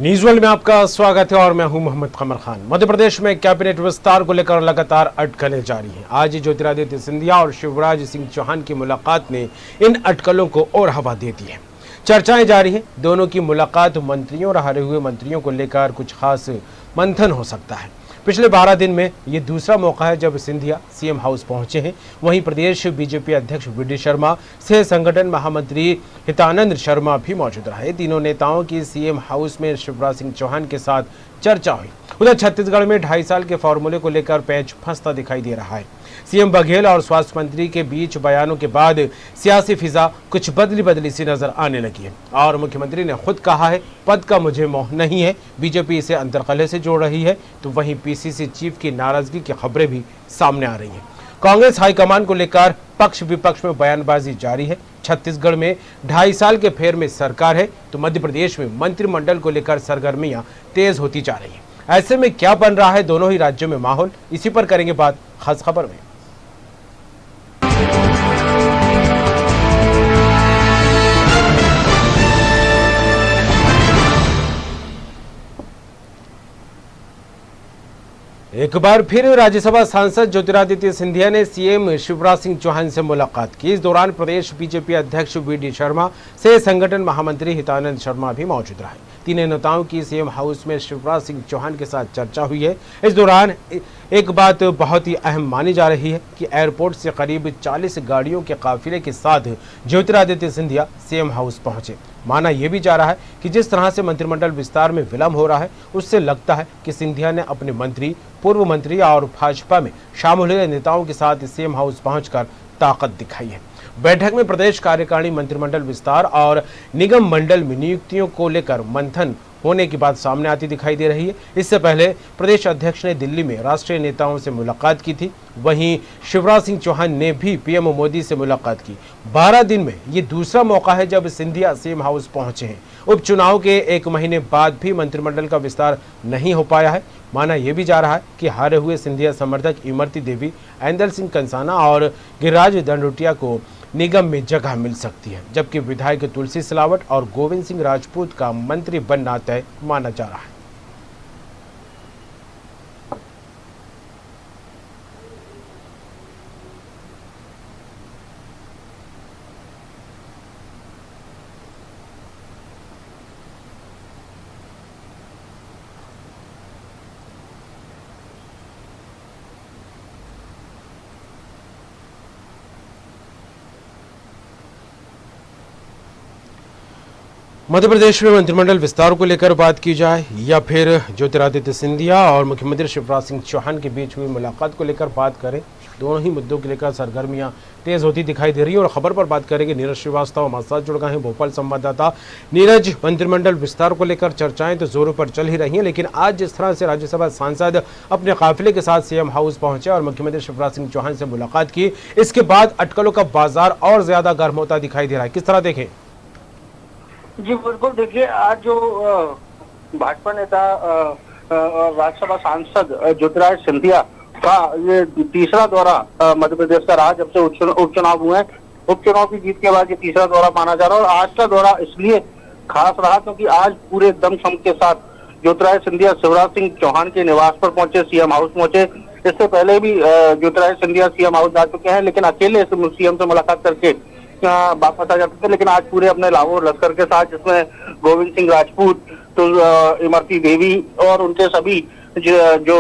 News world में आपका स्वागत है और मैं हूं मोहम्मद कमर खान। मध्य प्रदेश में कैबिनेट विस्तार को लेकर लगातार अटकलें जारी हैं। आज ज्योतिरादित्य सिंधिया और शिवराज सिंह चौहान की मुलाकात ने इन अटकलों को और हवा दे दी है। चर्चाएं जारी हैं। दोनों की मुलाकात मंत्रियों और हारे हुए मंत्रियों को लेकर कुछ खास मंथन हो सकता है। पिछले 12 दिन में ये दूसरा मौका है जब सिंधिया सीएम हाउस पहुंचे हैं। वहीं प्रदेश बीजेपी अध्यक्ष वी.डी. शर्मा, सह संगठन महामंत्री हितानंद शर्मा भी मौजूद रहे। तीनों नेताओं की सीएम हाउस में शिवराज सिंह चौहान के साथ चर्चा हुई। उधर छत्तीसगढ़ में 2.5 साल के फॉर्मूले को लेकर पैंच फंसता दिखाई दे रहा है। सीएम बघेल और स्वास्थ्य मंत्री के बीच बयानों के बाद सियासी फिजा कुछ बदली सी नजर आने लगी है और मुख्यमंत्री ने खुद कहा है, पद का मुझे मोह नहीं है। बीजेपी इसे अंतर्कलह से जोड़ रही है, तो वहीं पीसीसी चीफ की नाराजगी की खबरें भी सामने आ रही हैं। कांग्रेस हाईकमान को लेकर पक्ष विपक्ष में बयानबाजी जारी है। छत्तीसगढ़ में 2.5 साल के फेर में सरकार है, तो मध्य प्रदेश में मंत्रिमंडल को लेकर सरगर्मियां तेज होती जा रही हैं। ऐसे में क्या बन रहा है दोनों ही राज्यों में माहौल, इसी पर करेंगे बात खास खबर में। एक बार फिर राज्यसभा सांसद ज्योतिरादित्य सिंधिया ने सीएम शिवराज सिंह चौहान से मुलाकात की। इस दौरान प्रदेश बीजेपी अध्यक्ष वी.डी. शर्मा से संगठन महामंत्री हितानंद शर्मा भी मौजूद रहे। तीनों नेताओं की सीएम हाउस में शिवराज सिंह चौहान के साथ चर्चा हुई है। इस दौरान एक बात बहुत ही अहम मानी जा रही है कि एयरपोर्ट से करीब 40 गाड़ियों के काफिले के साथ ज्योतिरादित्य सिंधिया सीएम हाउस पहुंचे। माना यह भी जा रहा है कि जिस तरह से मंत्रिमंडल विस्तार में विलंब हो रहा है, उससे लगता है कि सिंधिया ने अपने मंत्री, पूर्व मंत्री और भाजपा में शामिल हुए नेताओं के साथ सीएम हाउस पहुंचकर ताकत दिखाई है। बैठक में प्रदेश कार्यकारिणी, मंत्रिमंडल विस्तार और निगम मंडल में नियुक्तियों को लेकर मंथन होने की बात सामने आती दिखाई दे रही है। इससे पहले प्रदेश अध्यक्ष ने दिल्ली में राष्ट्रीय नेताओं से मुलाकात की थी। वहीं शिवराज सिंह चौहान ने भी पीएम मोदी से मुलाकात की। 12 दिन में ये दूसरा मौका है जब सिंधिया सीएम हाउस पहुंचे हैं। उपचुनाव के 1 महीने बाद भी मंत्रिमंडल का विस्तार नहीं हो पाया है। माना यह भी जा रहा है कि हारे हुए सिंधिया समर्थक इमरती देवी, ऐंदल सिंह कंसाना और गिरिराज दंडोतिया को निगम में जगह मिल सकती है, जबकि विधायक तुलसी सिलावट और गोविंद सिंह राजपूत का मंत्री बनना तय माना जा रहा है। मध्य प्रदेश में मंत्रिमंडल विस्तार को लेकर बात की जाए या फिर ज्योतिरादित्य सिंधिया और मुख्यमंत्री शिवराज सिंह चौहान के बीच हुई मुलाकात को लेकर बात करें, दोनों ही मुद्दों को लेकर सरगर्मियां तेज होती दिखाई दे रही है। और खबर पर बात करेंगे नीरज श्रीवास्तव हमारे साथ जुड़ गए हैं, भोपाल संवाददाता। नीरज, मंत्रिमंडल विस्तार को लेकर चर्चाएं तो जोरों पर चल ही रही हैं, लेकिन आज जिस तरह से राज्यसभा सांसद अपने काफिले के साथ सीएम हाउस पहुंचे और मुख्यमंत्री शिवराज सिंह चौहान से मुलाकात की, इसके बाद अटकलों का बाजार और ज्यादा गर्म होता दिखाई दे रहा है। किस तरह देखें? जी बिल्कुल, देखिए आज जो भाजपा नेता और राज्यसभा सांसद ज्योतिरादित्य सिंधिया का ये तीसरा दौरा मध्य प्रदेश का रहा जब से उपचुनाव हुए हैं। उपचुनाव की जीत के बाद ये तीसरा दौरा माना जा रहा है और आज का दौरा इसलिए खास रहा क्योंकि आज पूरे दमखम के साथ ज्योतिरादित्य सिंधिया शिवराज सिंह चौहान के निवास पर पहुंचे, सीएम हाउस पहुंचे। इससे पहले भी ज्योतिरादित्य सिंधिया सीएम हाउस जा चुके हैं, लेकिन अकेले सीएम से मुलाकात करके वापस आ जाते थे। लेकिन आज पूरे अपने लाहौर लश्कर के साथ, जिसमें गोविंद सिंह राजपूत, तो इमरती देवी और उनके सभी जो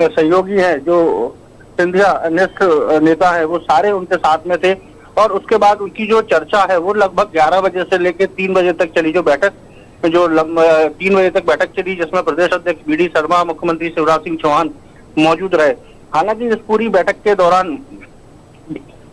सहयोगी हैं, जो सिंधिया निष्ठ नेता है, वो सारे उनके साथ में थे। और उसके बाद उनकी जो चर्चा है वो लगभग 11 बजे से लेकर 3 बजे तक चली। जो बैठक 3 बजे तक बैठक चली, जिसमें प्रदेश अध्यक्ष वी.डी. शर्मा, मुख्यमंत्री शिवराज सिंह चौहान मौजूद रहे। हालांकि इस पूरी बैठक के दौरान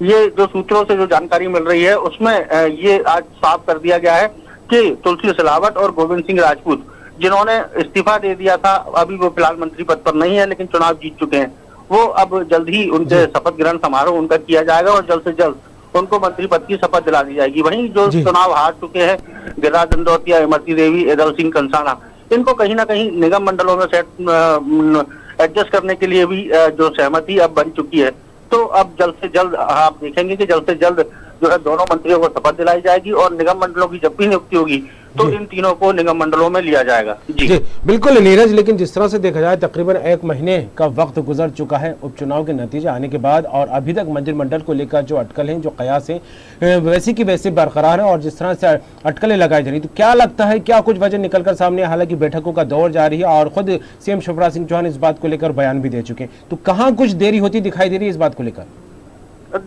ये जो सूत्रों से जो जानकारी मिल रही है उसमें ये आज साफ कर दिया गया है कि तुलसी सिलावट और गोविंद सिंह राजपूत, जिन्होंने इस्तीफा दे दिया था, अभी वो फिलहाल मंत्री पद पर नहीं है लेकिन चुनाव जीत चुके हैं, वो अब जल्द ही उनके शपथ ग्रहण समारोह उनका किया जाएगा और जल्द से जल्द उनको मंत्री पद की शपथ दिला दी जाएगी। वहीं जो चुनाव हार चुके हैं गिरिराज दंडोतिया, इमरती देवी, ऐंदल सिंह कंसाना, इनको कहीं ना कहीं निगम मंडलों में एडजस्ट करने के लिए भी जो सहमति अब बन चुकी है। तो अब जल्द से जल्द आप देखेंगे कि जल्द से जल्द जो है दोनों मंत्रियों को शपथ दिलाई जाएगी और निगम मंडलों की जब भी नियुक्ति होगी तो जी। इन तीनों को निगम मंडलों में लिया जाएगा। जी जी बिल्कुल नीरज, लेकिन जिस तरह से देखा जाए तकरीबन 1 महीने का वक्त गुजर चुका है उपचुनाव के नतीजे आने के बाद, और अभी तक मंत्रिमंडल को लेकर जो अटकलें हैं, जो कयास हैं, वैसी की वैसी बरकरार है और जिस तरह से अटकलें लगाई जा रही, तो क्या लगता है क्या कुछ वजह निकलकर सामने? हालांकि बैठकों का दौर जारी है और खुद सीएम शिवराज सिंह चौहान इस बात को लेकर बयान भी दे चुके हैं, तो कहाँ कुछ देरी होती दिखाई दे रही है इस बात को लेकर?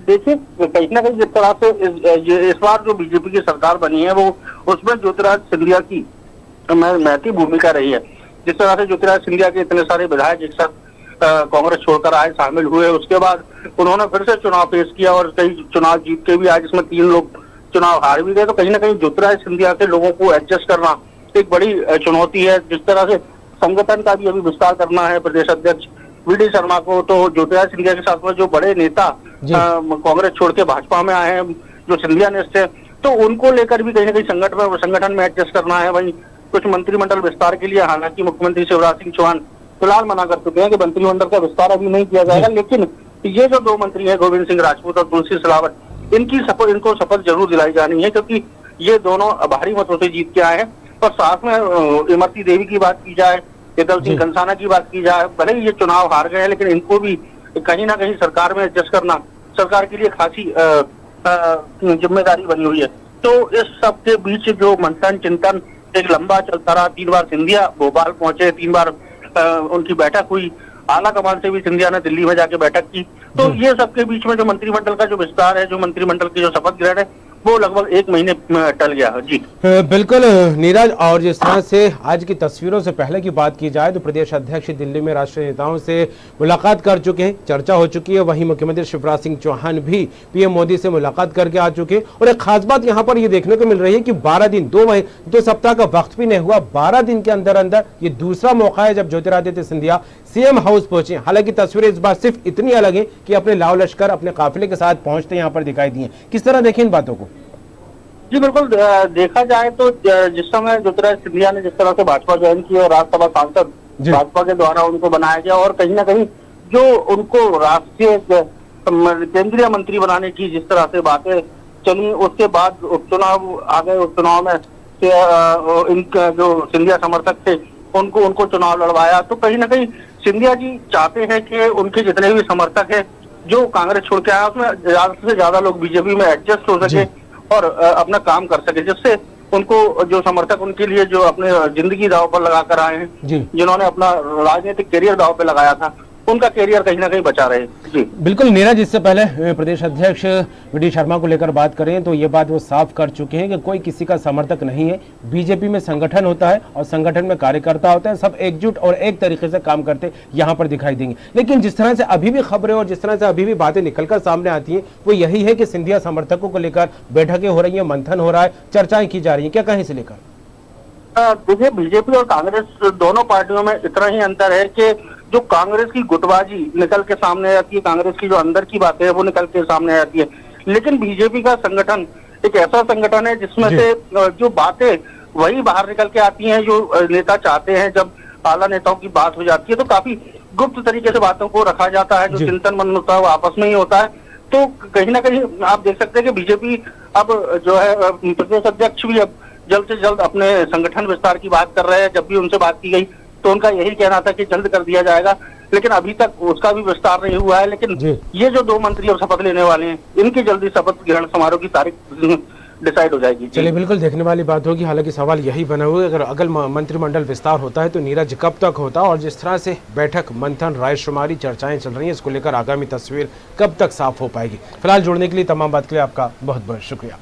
देखिए, कहीं ना कहीं जिस तरह से इस बार जो बीजेपी की सरकार बनी है वो उसमें ज्योतिरादित्य सिंधिया की महती भूमिका रही है। जिस तरह से ज्योतिरादित्य सिंधिया के इतने सारे विधायक एक साथ कांग्रेस छोड़कर आए, शामिल हुए, उसके बाद उन्होंने फिर से चुनाव पेश किया और कई चुनाव जीत के भी आए, जिसमें 3 लोग चुनाव हार भी गए। तो कहीं ना कहीं ज्योतिरादित्य सिंधिया के लोगों को एडजस्ट करना एक बड़ी चुनौती है। जिस तरह से संगठन का भी अभी विस्तार करना है प्रदेश अध्यक्ष वीडी शर्मा को, तो ज्योतिरादित्य सिंधिया के साथ में जो बड़े नेता कांग्रेस छोड़ के भाजपा में आए हैं, जो सिंधिया नेस्ट है, तो उनको लेकर भी कहीं ना कहीं संगठन में एडजस्ट करना है। वहीं कुछ मंत्रिमंडल विस्तार के लिए हालांकि मुख्यमंत्री शिवराज सिंह चौहान फिलहाल मना कर चुके हैं कि मंत्रिमंडल का विस्तार अभी नहीं किया जाएगा, लेकिन ये जो 2 मंत्री हैं गोविंद सिंह राजपूत और तुलसी सिलावट, इनको शपथ जरूर दिलाई जानी है, क्योंकि ये दोनों भारी मतों से जीत के आए हैं। और साथ में इमरती देवी की बात की जाए, केतल सिंह कंसाना की बात की जाए, भले ही ये चुनाव हार गए हैं, लेकिन इनको भी कहीं ना कहीं सरकार में एडजस्ट करना सरकार के लिए खासी जिम्मेदारी बनी हुई है। तो इस सब के बीच जो मंथन चिंतन एक लंबा चलता रहा, 3 बार सिंधिया भोपाल पहुंचे, 3 बार उनकी बैठक हुई, आला कमान से भी सिंधिया ने दिल्ली में जाके बैठक की। तो ये सबके बीच में जो मंत्रिमंडल का जो विस्तार है, जो मंत्रिमंडल की जो शपथ ग्रहण है, वो लगभग 1 महीने टल गया है। जी बिल्कुल नीरज, और जिस तरह से आज की तस्वीरों से पहले की बात की जाए तो प्रदेश अध्यक्ष दिल्ली में राष्ट्रीय नेताओं से मुलाकात कर चुके हैं, चर्चा हो चुकी है। वहीं मुख्यमंत्री शिवराज सिंह चौहान भी पीएम मोदी से मुलाकात करके आ चुके हैं। और एक खास बात यहाँ पर ये देखने को मिल रही है कि 12 दिन 2 सप्ताह का वक्त भी नहीं हुआ, 12 दिन के अंदर अंदर ये दूसरा मौका है जब ज्योतिरादित्य सिंधिया सीएम हाउस पहुंचे। हालांकि तस्वीरें इस बार सिर्फ इतनी अलग है कि अपने लाव लश्कर अपने काफिले के साथ पहुंचते यहाँ पर दिखाई दिए। किस तरह देखें इन बातों को? जी बिल्कुल, देखा जाए तो जिस समय ज्योतिरादित्य सिंधिया ने जिस तरह से भाजपा ज्वाइन की और राज्यसभा सांसद भाजपा के द्वारा उनको बनाया गया, और कहीं ना कहीं जो उनको राष्ट्रीय केंद्रीय मंत्री बनाने की जिस तरह से बातें चली, उसके बाद उपचुनाव आ गए। उपचुनाव में इनका जो सिंधिया समर्थक थे उनको चुनाव लड़वाया। तो कहीं ना कहीं सिंधिया जी चाहते हैं कि उनके जितने भी समर्थक है जो कांग्रेस छोड़ के आया, उसमें ज्यादा से ज्यादा लोग बीजेपी में एडजस्ट हो सके और अपना काम कर सके, जिससे उनको जो समर्थक उनके लिए जो अपने जिंदगी दांव पर लगा कर आए हैं, जिन्होंने अपना राजनीतिक करियर दांव पे लगाया था, उनका करियर कहीं ना कहीं बचा रहे। जी बिल्कुल नीरज, इससे पहले प्रदेश अध्यक्ष वीडी शर्मा को लेकर बात करें तो ये बात वो साफ कर चुके हैं कि कोई किसी का समर्थक नहीं है। बीजेपी में संगठन होता है और संगठन में कार्यकर्ता होता है, सब एकजुट और एक तरीके से काम करते यहाँ पर दिखाई देंगे। लेकिन जिस तरह से अभी भी खबरें और जिस तरह से अभी भी बातें निकलकर सामने आती हैं वो यही है कि सिंधिया समर्थकों को लेकर बैठकें हो रही है, मंथन हो रहा है, चर्चाएं की जा रही है। क्या कहें इसे लेकर? देखिए, बीजेपी और कांग्रेस दोनों पार्टियों में इतना ही अंतर है कि जो कांग्रेस की गुटबाजी निकल के सामने आती है, कांग्रेस की जो अंदर की बातें हैं वो निकल के सामने आती है, लेकिन बीजेपी का संगठन एक ऐसा संगठन है जिसमें से जो बातें वही बाहर निकल के आती हैं जो नेता चाहते हैं। जब आला नेताओं की बात हो जाती है तो काफी गुप्त तरीके से बातों को रखा जाता है, जो चिंतन मन होता है वो आपस में ही होता है। तो कहीं ना कहीं आप देख सकते हैं कि बीजेपी अब जो है प्रदेश अध्यक्ष भी अब जल्द से जल्द अपने संगठन विस्तार की बात कर रहे हैं। जब भी उनसे बात की गई तो उनका यही कहना था कि जल्द कर दिया जाएगा, लेकिन अभी तक उसका भी विस्तार नहीं हुआ है। लेकिन ये जो 2 मंत्री अब शपथ लेने वाले हैं, इनकी जल्दी शपथ ग्रहण समारोह की तारीख डिसाइड हो जाएगी। चलिए, बिल्कुल देखने वाली बात होगी। हालांकि सवाल यही बना हुआ है अगर मंत्रिमंडल विस्तार होता है तो नीरज कब तक होता, और जिस तरह से बैठक मंथन रायशुमारी चर्चाएं चल रही हैं, इसको लेकर आगामी तस्वीर कब तक साफ हो पाएगी। फिलहाल जुड़ने के लिए तमाम बात के लिए आपका बहुत बहुत शुक्रिया।